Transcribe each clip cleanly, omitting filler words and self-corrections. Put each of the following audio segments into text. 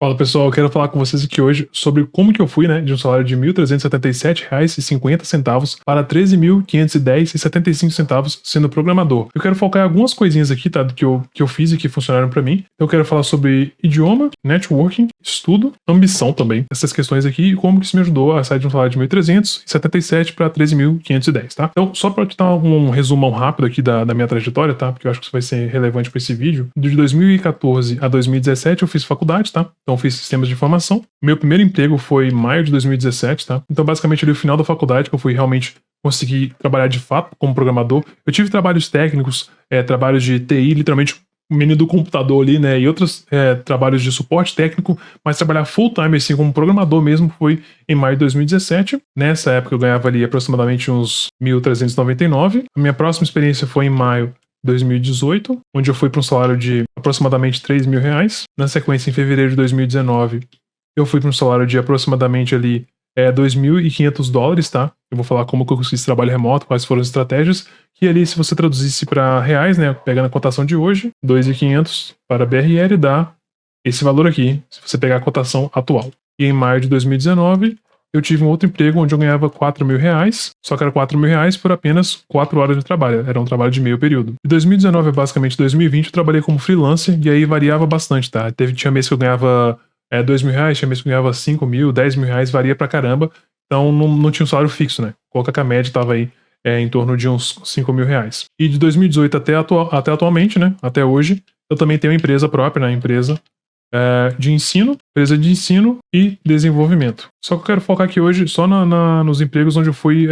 Fala pessoal, eu quero falar com vocês aqui hoje sobre como que eu fui, né, de um salário de R$ 1.377,50 para R$ 13.510,75 sendo programador. Eu quero focar em algumas coisinhas aqui, tá, que eu fiz e que funcionaram para mim. Eu quero falar sobre idioma, networking, estudo, ambição também, essas questões aqui e como que isso me ajudou a sair de um salário de 1.377 para 13.510, tá? Então, só para te dar um resumão rápido aqui da minha trajetória, tá, porque eu acho que isso vai ser relevante para esse vídeo. De 2014 a 2017 eu fiz faculdade, tá? Então fiz sistemas de informação. Meu primeiro emprego foi em maio de 2017, tá? Então basicamente ali no final da faculdade que eu fui realmente conseguir trabalhar de fato como programador. Eu tive trabalhos técnicos, trabalhos de TI, literalmente o menino do computador ali, né? E outros trabalhos de suporte técnico, mas trabalhar full time assim como programador mesmo foi em maio de 2017. Nessa época eu ganhava ali aproximadamente uns 1.399. A minha próxima experiência foi em maio 2018, onde eu fui para um salário de aproximadamente R$ 3.000. Na sequência, em fevereiro de 2019, eu fui para um salário de aproximadamente ali $2.500, tá? Eu vou falar como que eu consegui esse trabalho remoto, quais foram as estratégias, que ali se você traduzisse para reais, né, pegando a cotação de hoje, 2.500 para BRL dá esse valor aqui, se você pegar a cotação atual. E em maio de 2019, eu tive um outro emprego onde eu ganhava R$ 4.000, só que era R$ 4.000 por apenas 4 horas de trabalho, era um trabalho de meio período. De 2019 a basicamente 2020 eu trabalhei como freelancer e aí variava bastante, tá? Tinha mês que eu ganhava R$ 2.000, tinha mês que eu ganhava 5.000, R$ 10.000, varia pra caramba, então não tinha um salário fixo, né? Coloca que a média tava aí em torno de uns R$ 5.000. E de 2018 até atualmente, né? Até hoje, eu também tenho uma empresa própria, né? Empresa de ensino, empresa de ensino e desenvolvimento. Só que eu quero focar aqui hoje só nos empregos onde eu fui,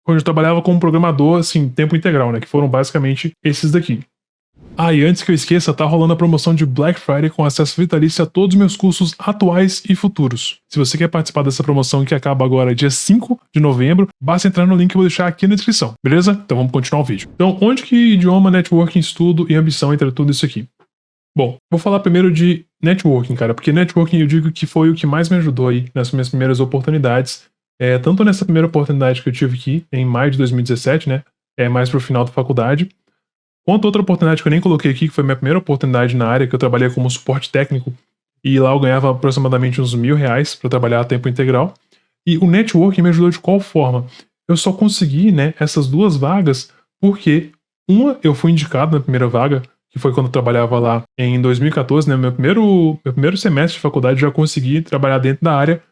onde eu trabalhava como programador, assim, tempo integral, né? Que foram basicamente esses daqui. Ah, e antes que eu esqueça, tá rolando a promoção de Black Friday com acesso vitalício a todos os meus cursos atuais e futuros. Se você quer participar dessa promoção que acaba agora dia 5 de novembro, basta entrar no link que eu vou deixar aqui na descrição, beleza? Então vamos continuar o vídeo. Então, onde que idioma, networking, estudo e ambição entra tudo isso aqui? Bom, vou falar primeiro de networking, cara, porque networking eu digo que foi o que mais me ajudou aí nas minhas primeiras oportunidades, tanto nessa primeira oportunidade que eu tive aqui, em maio de 2017, né, mais pro final da faculdade, quanto outra oportunidade que eu nem coloquei aqui, que foi a minha primeira oportunidade na área, que eu trabalhei como suporte técnico, e lá eu ganhava aproximadamente uns R$ 1.000 para trabalhar a tempo integral, e o networking me ajudou de qual forma? Eu só consegui, né, essas duas vagas, porque uma eu fui indicado na primeira vaga, que foi quando eu trabalhava lá em 2014, né? Meu primeiro semestre de faculdade eu já consegui trabalhar dentro da área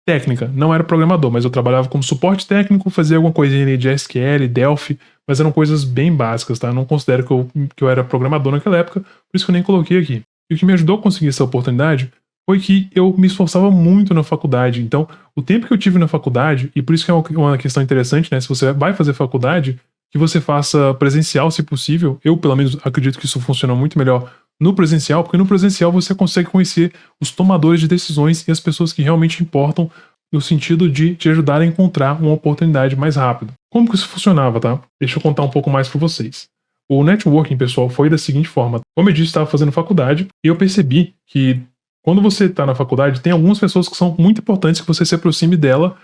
técnica. Não era programador, mas eu trabalhava como suporte técnico, fazia alguma coisinha de SQL, Delphi, mas eram coisas bem básicas, tá? Eu não considero que eu era programador naquela época, por isso que eu nem coloquei aqui. E o que me ajudou a conseguir essa oportunidade foi que eu me esforçava muito na faculdade. Então, o tempo que eu tive na faculdade, e por isso que é uma questão interessante, né? Se você vai fazer faculdade, que você faça presencial, se possível. Eu, pelo menos, acredito que isso funciona muito melhor no presencial, porque no presencial você consegue conhecer os tomadores de decisões e as pessoas que realmente importam no sentido de te ajudar a encontrar uma oportunidade mais rápido. Como que isso funcionava, tá? Deixa eu contar um pouco mais para vocês. O networking, pessoal, foi da seguinte forma. Como eu disse, estava fazendo faculdade e eu percebi que quando você está na faculdade, tem algumas pessoas que são muito importantes que você se aproxime dela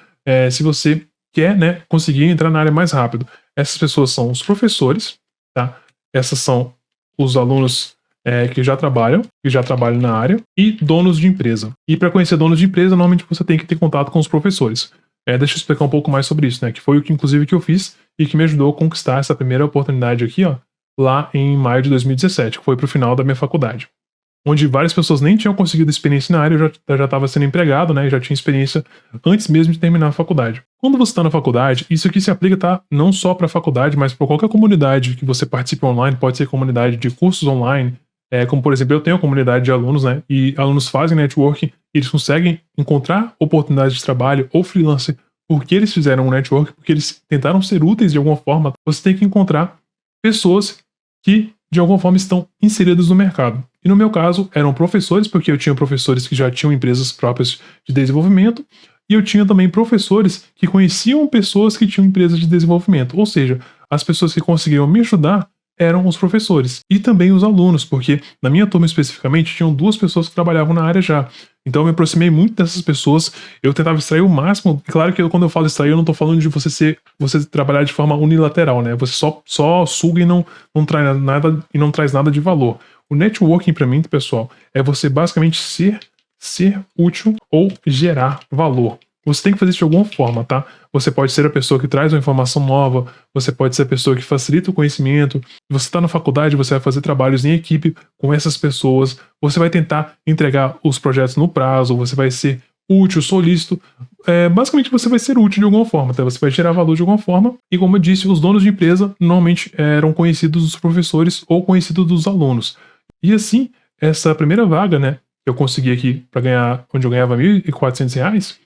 se você quer, né, conseguir entrar na área mais rápido. Essas pessoas são os professores, tá? Essas são os alunos que já trabalham na área, e donos de empresa. E para conhecer donos de empresa, normalmente você tem que ter contato com os professores. Deixa eu explicar um pouco mais sobre isso, né? Que foi o que, inclusive, que eu fiz e que me ajudou a conquistar essa primeira oportunidade aqui, ó, lá em maio de 2017, que foi pro final da minha faculdade. Onde várias pessoas nem tinham conseguido experiência na área, eu já estava sendo empregado, né, já tinha experiência antes mesmo de terminar a faculdade. Quando você está na faculdade, isso aqui se aplica, tá, não só para a faculdade, mas para qualquer comunidade que você participe online, pode ser comunidade de cursos online, como por exemplo, eu tenho a comunidade de alunos, né, e alunos fazem networking, e eles conseguem encontrar oportunidades de trabalho ou freelancer porque eles fizeram um network, porque eles tentaram ser úteis de alguma forma. Você tem que encontrar pessoas que de alguma forma estão inseridas no mercado. E no meu caso, eram professores, porque eu tinha professores que já tinham empresas próprias de desenvolvimento, e eu tinha também professores que conheciam pessoas que tinham empresas de desenvolvimento. Ou seja, as pessoas que conseguiam me ajudar eram os professores. E também os alunos, porque na minha turma especificamente, tinham 2 pessoas que trabalhavam na área já. Então eu me aproximei muito dessas pessoas, eu tentava extrair o máximo. Claro que quando eu falo extrair, eu não tô falando de você trabalhar de forma unilateral, né? Você só suga e não traz nada de valor. O networking pra mim, pessoal, é você basicamente ser ser útil ou gerar valor. Você tem que fazer isso de alguma forma, tá? Você pode ser a pessoa que traz uma informação nova, você pode ser a pessoa que facilita o conhecimento. Você está na faculdade, você vai fazer trabalhos em equipe com essas pessoas, você vai tentar entregar os projetos no prazo, você vai ser útil, solícito. Basicamente você vai ser útil de alguma forma, tá? Você vai gerar valor de alguma forma. E como eu disse, os donos de empresa normalmente eram conhecidos dos professores ou conhecidos dos alunos. E assim, essa primeira vaga, né, que eu consegui aqui para ganhar, onde eu ganhava R$ 1.400,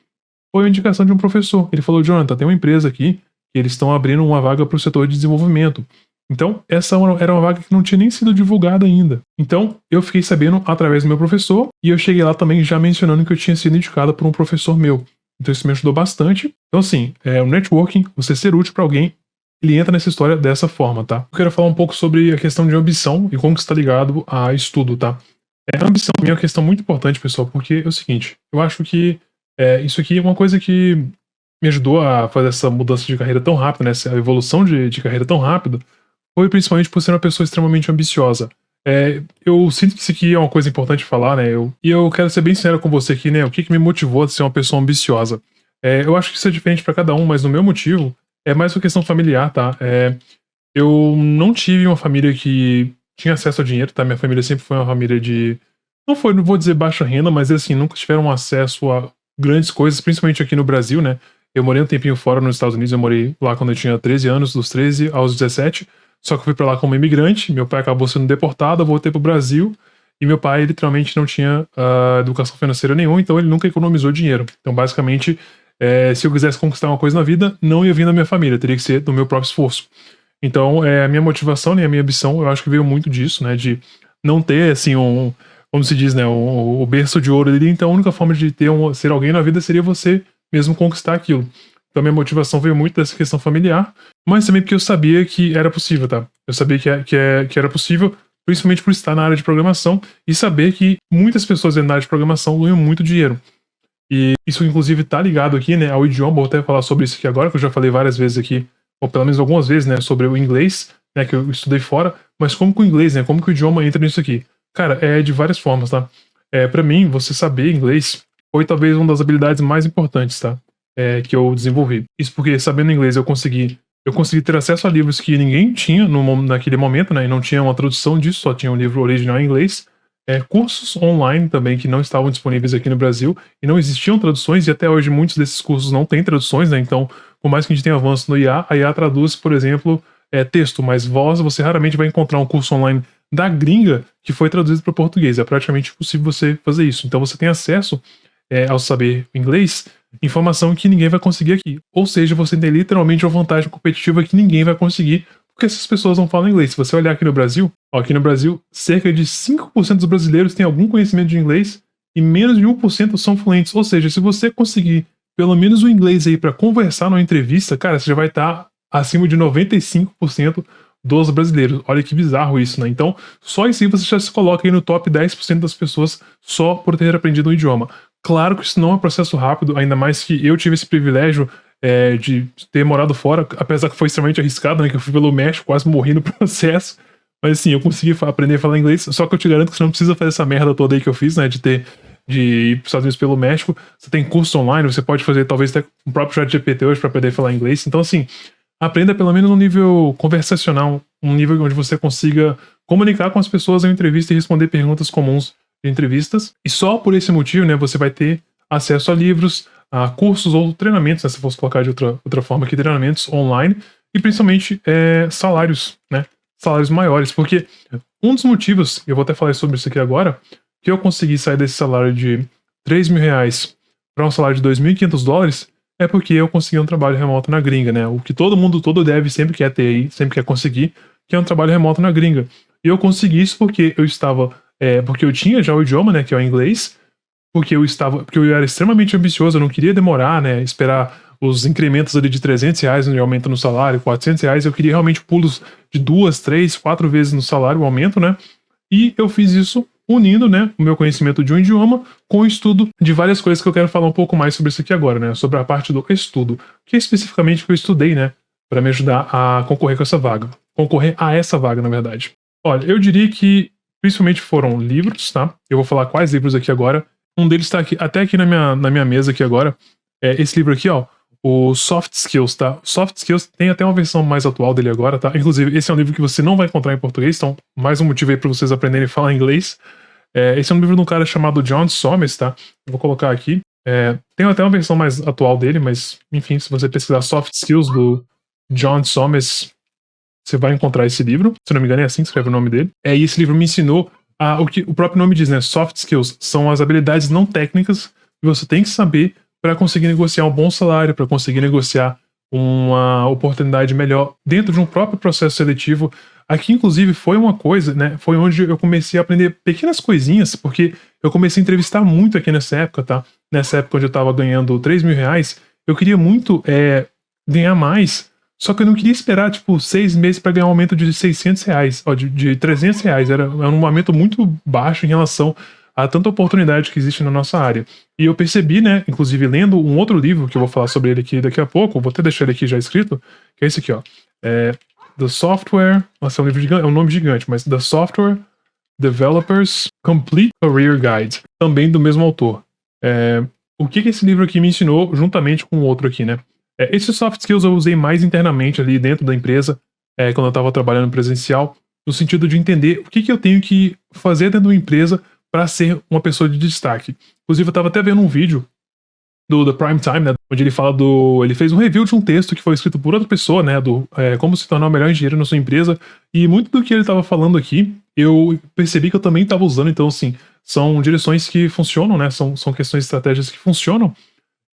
foi uma indicação de um professor. Ele falou: Jonathan, tem uma empresa aqui que eles estão abrindo uma vaga para o setor de desenvolvimento. Então, essa era uma vaga que não tinha nem sido divulgada ainda. Então, eu fiquei sabendo através do meu professor, e eu cheguei lá também já mencionando que eu tinha sido indicado por um professor meu. Então, isso me ajudou bastante. Então, assim, o networking, você ser útil para alguém, ele entra nessa história dessa forma, tá? Eu quero falar um pouco sobre a questão de ambição e como que está ligado a estudo, tá? A ambição é uma questão muito importante, pessoal, porque é o seguinte, eu acho que isso aqui é uma coisa que me ajudou a fazer essa mudança de carreira tão rápida, né? Essa evolução de carreira tão rápida, foi principalmente por ser uma pessoa extremamente ambiciosa. Eu sinto que isso aqui é uma coisa importante falar, né? E eu quero ser bem sincero com você aqui, né? O que me motivou a ser uma pessoa ambiciosa? Eu acho que isso é diferente para cada um, mas no meu motivo é mais uma questão familiar, tá? Eu não tive uma família que tinha acesso a dinheiro, tá? Minha família sempre foi uma família de... Não vou dizer baixa renda, mas assim, nunca tiveram acesso a grandes coisas, principalmente aqui no Brasil, né? Eu morei um tempinho fora nos Estados Unidos, eu morei lá quando eu tinha 13 anos, dos 13 aos 17, só que eu fui pra lá como imigrante, meu pai acabou sendo deportado, eu voltei pro Brasil, e meu pai literalmente não tinha educação financeira nenhuma, então ele nunca economizou dinheiro. Então, basicamente, se eu quisesse conquistar uma coisa na vida, não ia vir da minha família, teria que ser do meu próprio esforço. Então, a minha motivação, né, a minha ambição, eu acho que veio muito disso, né, de não ter, assim, como se diz, né, o berço de ouro ali. Então a única forma de ser alguém na vida seria você mesmo conquistar aquilo. Então a minha motivação veio muito dessa questão familiar, mas também porque eu sabia que era possível, tá? Eu sabia que era possível, principalmente por estar na área de programação e saber que muitas pessoas dentro da área de programação ganham muito dinheiro. E isso inclusive tá ligado aqui, né, ao idioma. Vou até falar sobre isso aqui agora, que eu já falei várias vezes aqui, ou pelo menos algumas vezes, né, sobre o inglês, né, que eu estudei fora, mas como que o inglês, né, como que o idioma entra nisso aqui? Cara, de várias formas, tá? Pra mim, você saber inglês foi talvez uma das habilidades mais importantes, tá? Que eu desenvolvi. Isso porque, sabendo inglês, eu consegui ter acesso a livros que ninguém tinha naquele momento, né? E não tinha uma tradução disso, só tinha um livro original em inglês. Cursos online também que não estavam disponíveis aqui no Brasil e não existiam traduções, e até hoje muitos desses cursos não têm traduções, né? Então, por mais que a gente tenha avanço no IA, a IA traduz, por exemplo, texto, mas voz, você raramente vai encontrar um curso online da gringa que foi traduzido para português. É praticamente impossível você fazer isso. Então você tem acesso, ao saber inglês, informação que ninguém vai conseguir aqui. Ou seja, você tem literalmente uma vantagem competitiva que ninguém vai conseguir, porque essas pessoas não falam inglês. Se você olhar aqui no Brasil, cerca de 5% dos brasileiros têm algum conhecimento de inglês e menos de 1% são fluentes. Ou seja, se você conseguir pelo menos o inglês aí para conversar numa entrevista, cara, você já vai estar acima de 95% dos brasileiros. Olha que bizarro isso, né? Então, só isso aí você já se coloca aí no top 10% das pessoas só por ter aprendido um idioma. Claro que isso não é um processo rápido, ainda mais que eu tive esse privilégio de ter morado fora, apesar que foi extremamente arriscado, né? Que eu fui pelo México, quase morri no processo. Mas assim, eu consegui aprender a falar inglês, só que eu te garanto que você não precisa fazer essa merda toda aí que eu fiz, né? De ir para os Estados Unidos pelo México. Você tem curso online, você pode fazer talvez até o próprio ChatGPT hoje para poder falar inglês. Então, assim, aprenda pelo menos um nível conversacional, um nível onde você consiga comunicar com as pessoas em entrevista e responder perguntas comuns de entrevistas. E só por esse motivo, né, você vai ter acesso a livros, a cursos ou treinamentos, né, se fosse colocar de outra forma aqui, treinamentos online, e principalmente salários, né, salários maiores, porque um dos motivos, eu vou até falar sobre isso aqui agora, que eu consegui sair desse salário de R$ 3.000 para um salário de $2.500, é porque eu consegui um trabalho remoto na gringa, né? O que todo dev sempre quer ter aí, sempre quer conseguir, que é um trabalho remoto na gringa. E eu consegui isso porque porque eu tinha já o idioma, né, que é o inglês, porque eu era extremamente ambicioso, eu não queria demorar, né, esperar os incrementos ali de R$ 300 de aumento no salário, R$ 400, eu queria realmente pulos de 2, 3, 4 vezes no salário, o aumento, né? E eu fiz isso unindo, né, o meu conhecimento de um idioma com o estudo de várias coisas que eu quero falar um pouco mais sobre isso aqui agora, né, sobre a parte do estudo, que é especificamente que eu estudei, né, para me ajudar a concorrer a essa vaga, na verdade. Olha, eu diria que principalmente foram livros, tá? Eu vou falar quais livros aqui agora. Um deles tá aqui, até aqui na minha mesa aqui agora. É esse livro aqui, ó. O Soft Skills, tá? Soft Skills tem até uma versão mais atual dele agora, tá? Inclusive, esse é um livro que você não vai encontrar em português, então mais um motivo aí pra vocês aprenderem a falar inglês. Esse é um livro de um cara chamado John Somers, tá? Eu vou colocar aqui. Tem até uma versão mais atual dele, mas, enfim, se você pesquisar Soft Skills do John Somers, você vai encontrar esse livro. Se não me engano, é assim que escreve o nome dele. E esse livro me ensinou o que o próprio nome diz, né? Soft Skills são as habilidades não técnicas que você tem que saber para conseguir negociar um bom salário, para conseguir negociar uma oportunidade melhor dentro de um próprio processo seletivo. Aqui, inclusive, foi uma coisa, né? Foi onde eu comecei a aprender pequenas coisinhas, porque eu comecei a entrevistar muito aqui nessa época, tá? Nessa época onde eu tava ganhando 3 mil reais, eu queria muito ganhar mais, só que eu não queria esperar, tipo, 6 meses para ganhar um aumento de 600 reais, ó, de 300 reais. Era um aumento muito baixo em relação a tanta oportunidade que existe na nossa área. E eu percebi, né, inclusive lendo um outro livro, que eu vou falar sobre ele aqui daqui a pouco, vou até deixar ele aqui já escrito, que é esse aqui, ó. The Software, nossa, é um livro gigante, é um nome gigante, mas The Software Developers Complete Career Guide, também do mesmo autor. O que esse livro aqui me ensinou, juntamente com o outro aqui, né? Esses soft skills eu usei mais internamente ali dentro da empresa, quando eu estava trabalhando presencial, no sentido de entender o que eu tenho que fazer dentro da empresa para ser uma pessoa de destaque. Inclusive, eu estava até vendo um vídeo do The Prime Time, né, onde ele fala ele fez um review de um texto que foi escrito por outra pessoa, né, como se tornar o melhor engenheiro na sua empresa, e muito do que ele estava falando aqui, eu percebi que eu também estava usando. Então, assim, são direções que funcionam, né, são questões de estratégias que funcionam,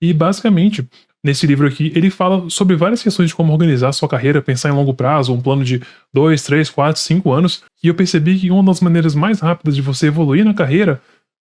e basicamente, nesse livro aqui, ele fala sobre várias questões de como organizar a sua carreira, pensar em longo prazo, um plano de 2, 3, 4, 5 anos, e eu percebi que uma das maneiras mais rápidas de você evoluir na carreira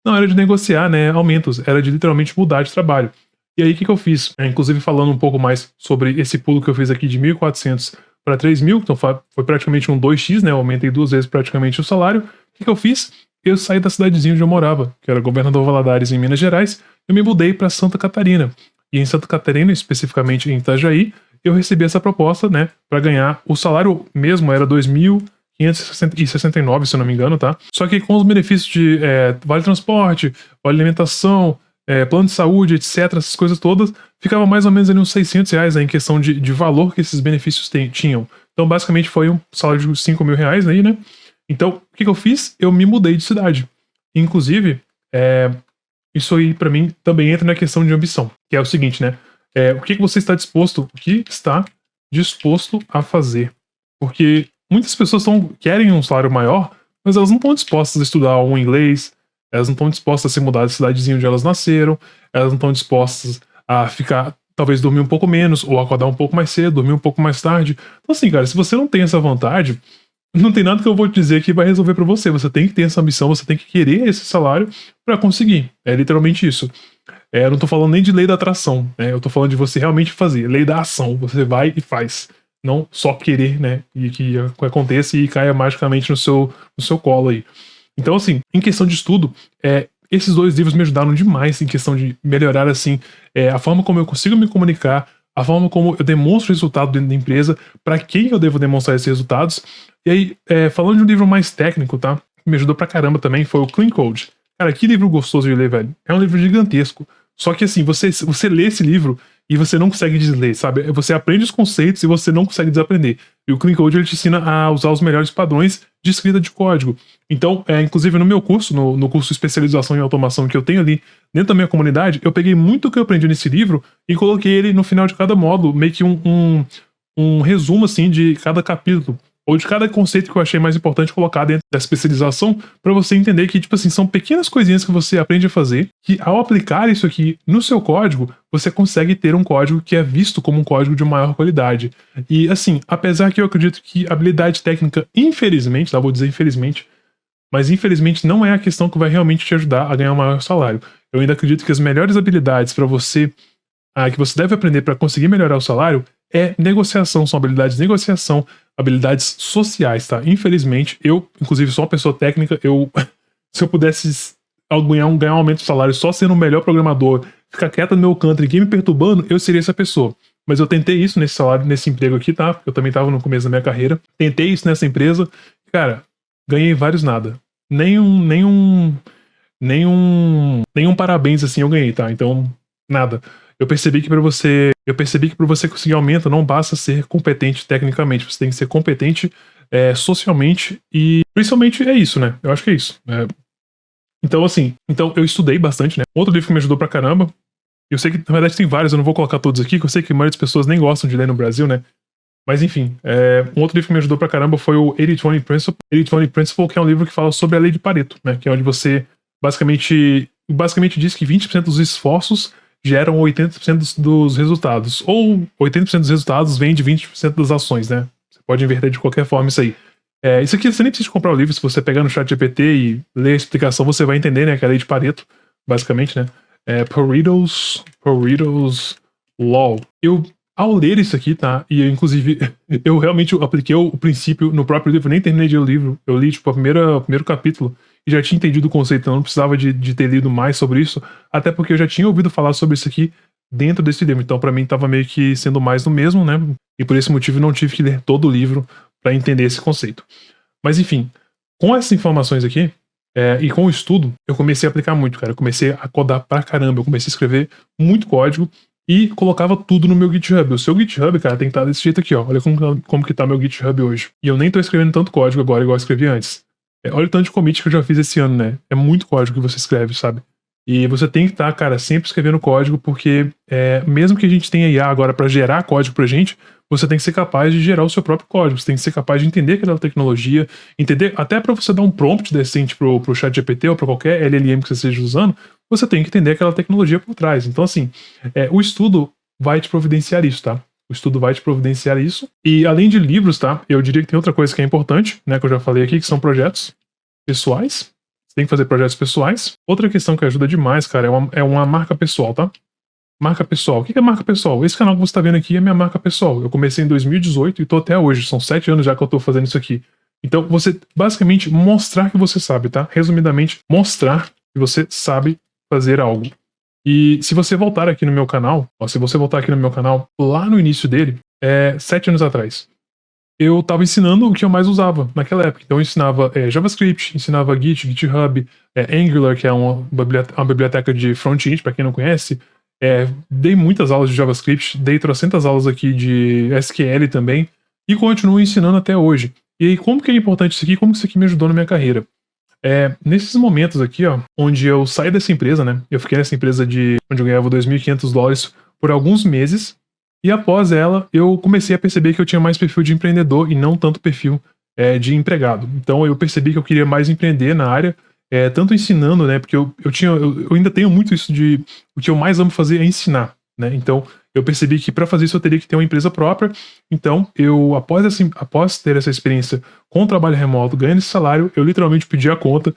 não era de negociar, né, aumentos, era de literalmente mudar de trabalho. E aí, o que eu fiz? Inclusive, falando um pouco mais sobre esse pulo que eu fiz aqui de 1.400 para 3.000, então foi praticamente um 2x, né, eu aumentei 2 vezes praticamente o salário. O que eu fiz? Eu saí da cidadezinha onde eu morava, que era Governador Valadares, em Minas Gerais, eu me mudei para Santa Catarina. E em Santa Catarina, especificamente em Itajaí, eu recebi essa proposta, né, para ganhar o salário mesmo, era 2.569, se eu não me engano, tá? Só que com os benefícios de vale transporte, vale alimentação, plano de saúde, etc., essas coisas todas, ficava mais ou menos ali uns 600 reais, né, em questão de valor que esses benefícios tinham. Então, basicamente, foi um salário de 5 mil reais aí, né? Então, o que eu fiz? Eu me mudei de cidade. Inclusive, isso aí, pra mim, também entra na questão de ambição, que é o seguinte, né? O que você está disposto, a fazer? Porque muitas pessoas querem um salário maior, mas elas não estão dispostas a estudar um inglês, elas não estão dispostas a se mudar da cidadezinha onde elas nasceram, elas não estão dispostas a talvez dormir um pouco menos, ou acordar um pouco mais cedo, dormir um pouco mais tarde. Então, assim, cara, se você não tem essa vontade, não tem nada que eu vou te dizer que vai resolver pra você. Você tem que ter essa ambição, você tem que querer esse salário pra conseguir. É literalmente isso. Eu não tô falando nem de lei da atração, né? Eu tô falando de você realmente fazer. Lei da ação. Você vai e faz. Não só querer, né? E que aconteça e caia magicamente no seu colo aí. Então, assim, em questão de estudo, esses 2 livros me ajudaram demais em questão de melhorar, assim, a forma como eu consigo me comunicar, a forma como eu demonstro resultado dentro da empresa, para quem eu devo demonstrar esses resultados. E aí, falando de um livro mais técnico, tá? Que me ajudou pra caramba também, foi o Clean Code. Cara, que livro gostoso de ler, velho. É um livro gigantesco. Só que assim, você lê esse livro e você não consegue desler, sabe? Você aprende os conceitos e você não consegue desaprender. E o Clean Code, ele te ensina a usar os melhores padrões de escrita de código. Então, inclusive no meu curso, no curso de especialização em automação que eu tenho ali dentro da minha comunidade, eu peguei muito o que eu aprendi nesse livro e coloquei ele no final de cada módulo, meio que um resumo, assim, de cada capítulo, ou de cada conceito que eu achei mais importante colocar dentro da especialização, para você entender que, tipo assim, são pequenas coisinhas que você aprende a fazer, que ao aplicar isso aqui no seu código, você consegue ter um código que é visto como um código de maior qualidade. E, assim, apesar que eu acredito que habilidade técnica, infelizmente, tá, vou dizer infelizmente, mas infelizmente não é a questão que vai realmente te ajudar a ganhar um maior salário. Eu ainda acredito que as melhores habilidades para você, que você deve aprender para conseguir melhorar o salário, negociação, são habilidades de negociação, habilidades sociais, tá? Infelizmente, eu, inclusive, sou uma pessoa técnica, se eu pudesse ganhar um aumento de salário só sendo o melhor programador, ficar quieto no meu canto, ninguém me perturbando, eu seria essa pessoa. Mas eu tentei isso nesse salário, nesse emprego aqui, tá? Eu também tava no começo da minha carreira. Tentei isso nessa empresa. Cara, ganhei vários nada. Nem nenhum parabéns assim eu ganhei, tá? Então, nada. Eu percebi que para você conseguir aumento não basta ser competente tecnicamente, você tem que ser competente socialmente e principalmente é isso, né? Eu acho que é isso. Então, assim, eu estudei bastante, né? Outro livro que me ajudou pra caramba, eu sei que na verdade tem vários, eu não vou colocar todos aqui, que eu sei que a maioria das pessoas nem gostam de ler no Brasil, né? Mas enfim, um outro livro que me ajudou pra caramba foi o 80-20 Principle. 80-20 Principle, que é um livro que fala sobre a lei de Pareto, né? Que é onde você basicamente diz que 20% dos esforços geram 80% dos resultados. Ou 80% dos resultados vem de 20% das ações, né? Você pode inverter de qualquer forma isso aí. Isso aqui você nem precisa comprar o livro, se você pegar no chat GPT e ler a explicação, você vai entender, né? Que é a lei de Pareto, basicamente, né? Pareto's Law. Ao ler isso aqui, tá? E inclusive, eu realmente apliquei o princípio no próprio livro, nem terminei de ler o livro. Eu li, tipo, o primeiro capítulo e já tinha entendido o conceito, então não precisava de ter lido mais sobre isso, até porque eu já tinha ouvido falar sobre isso aqui dentro desse livro. Então, pra mim, tava meio que sendo mais do mesmo, né? E por esse motivo, não tive que ler todo o livro pra entender esse conceito. Mas, enfim, com essas informações aqui, e com o estudo, eu comecei a aplicar muito, cara. Eu comecei a codar pra caramba, eu comecei a escrever muito código e colocava tudo no meu GitHub. O seu GitHub, cara, tem que estar desse jeito aqui, ó. Olha como que tá meu GitHub hoje. E eu nem tô escrevendo tanto código agora igual eu escrevi antes. Olha o tanto de commit que eu já fiz esse ano, né? É muito código que você escreve, sabe? E você tem que estar, cara, sempre escrevendo código, porque mesmo que a gente tenha IA agora pra gerar código pra gente, você tem que ser capaz de gerar o seu próprio código. Você tem que ser capaz de entender aquela tecnologia, entender, até pra você dar um prompt decente pro chat GPT ou pra qualquer LLM que você esteja usando, você tem que entender aquela tecnologia por trás. Então, assim, o estudo vai te providenciar isso, tá? O estudo vai te providenciar isso. E além de livros, tá? Eu diria que tem outra coisa que é importante, né? Que eu já falei aqui, que são projetos pessoais. Você tem que fazer projetos pessoais. Outra questão que ajuda demais, cara, é uma marca pessoal, tá? Marca pessoal. O que é marca pessoal? Esse canal que você tá vendo aqui é minha marca pessoal. Eu comecei em 2018 e tô até hoje. São 7 anos já que eu tô fazendo isso aqui. Então, você basicamente mostrar que você sabe, tá? Resumidamente, mostrar que você sabe fazer algo. E se você voltar aqui no meu canal, lá no início dele, 7 anos atrás, eu tava ensinando o que eu mais usava naquela época. Então eu ensinava JavaScript, ensinava Git, GitHub, Angular, que é uma biblioteca de front-end, para quem não conhece. Dei muitas aulas de JavaScript, dei trocentas aulas aqui de SQL também, e continuo ensinando até hoje. E aí, como que é importante isso aqui? Como que isso aqui me ajudou na minha carreira? Nesses momentos aqui, ó, onde eu saí dessa empresa, né? Eu fiquei nessa empresa onde eu ganhava $2.500 por alguns meses. E após ela, eu comecei a perceber que eu tinha mais perfil de empreendedor e não tanto perfil de empregado. Então eu percebi que eu queria mais empreender na área, tanto ensinando, né? Porque eu ainda tenho muito isso de... O que eu mais amo fazer é ensinar, né? Então eu percebi que para fazer isso eu teria que ter uma empresa própria. Então após ter essa experiência com o trabalho remoto, ganhando esse salário, eu literalmente pedi a conta.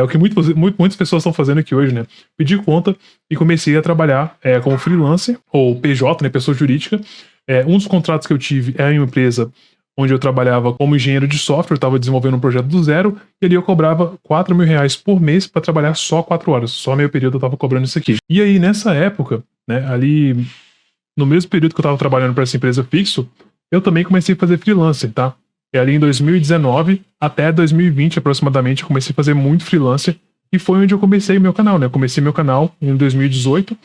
O que muitas pessoas estão fazendo aqui hoje, né? Pedi conta e comecei a trabalhar como freelancer, ou PJ, né? Pessoa jurídica. Um dos contratos que eu tive é em uma empresa onde eu trabalhava como engenheiro de software, eu estava desenvolvendo um projeto do zero, e ali eu cobrava R$4.000 por mês para trabalhar só 4 horas. Só meio período eu estava cobrando isso aqui. E aí, nessa época, né? Ali, no mesmo período que eu estava trabalhando para essa empresa fixo, eu também comecei a fazer freelancer, tá? E ali em 2019 até 2020 aproximadamente eu comecei a fazer muito freelancer e foi onde eu comecei meu canal, né? Eu comecei meu canal em 2018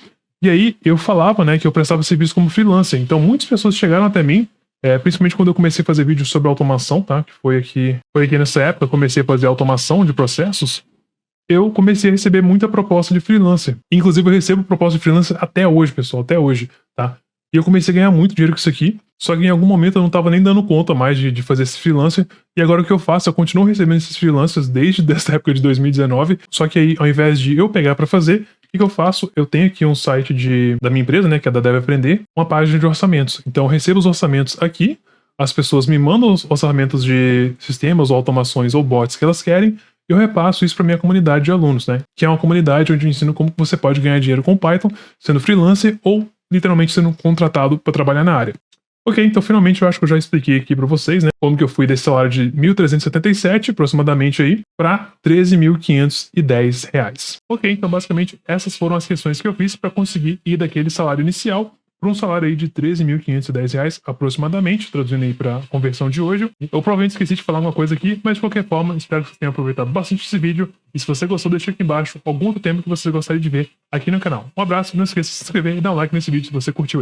e aí eu falava, né, que eu prestava serviço como freelancer. Então muitas pessoas chegaram até mim, principalmente quando eu comecei a fazer vídeos sobre automação, tá? Que foi aqui nessa época, eu comecei a fazer automação de processos. Eu comecei a receber muita proposta de freelancer. Inclusive eu recebo proposta de freelancer até hoje, pessoal, até hoje, tá? E eu comecei a ganhar muito dinheiro com isso aqui, só que em algum momento eu não tava nem dando conta mais de fazer esse freelancer, e agora o que eu faço? Eu continuo recebendo esses freelancers desde essa época de 2019, só que aí ao invés de eu pegar pra fazer, o que eu faço? Eu tenho aqui um site da minha empresa, né, que é da Deve Aprender, uma página de orçamentos. Então eu recebo os orçamentos aqui, as pessoas me mandam os orçamentos de sistemas ou automações ou bots que elas querem, e eu repasso isso para minha comunidade de alunos, né? Que é uma comunidade onde eu ensino como você pode ganhar dinheiro com Python, sendo freelancer ou literalmente sendo contratado para trabalhar na área. Ok, então finalmente eu acho que eu já expliquei aqui para vocês, né? Como que eu fui desse salário de 1.377 aproximadamente aí para R$13.510. Ok, então basicamente essas foram as questões que eu fiz para conseguir ir daquele salário inicial por um salário aí de R$13.510 aproximadamente, traduzindo aí para conversão de hoje. Eu provavelmente esqueci de falar uma coisa aqui, mas de qualquer forma, espero que vocês tenham aproveitado bastante esse vídeo. E se você gostou, deixa aqui embaixo algum outro tema que você gostaria de ver aqui no canal. Um abraço, não esqueça de se inscrever e dar um like nesse vídeo se você curtiu.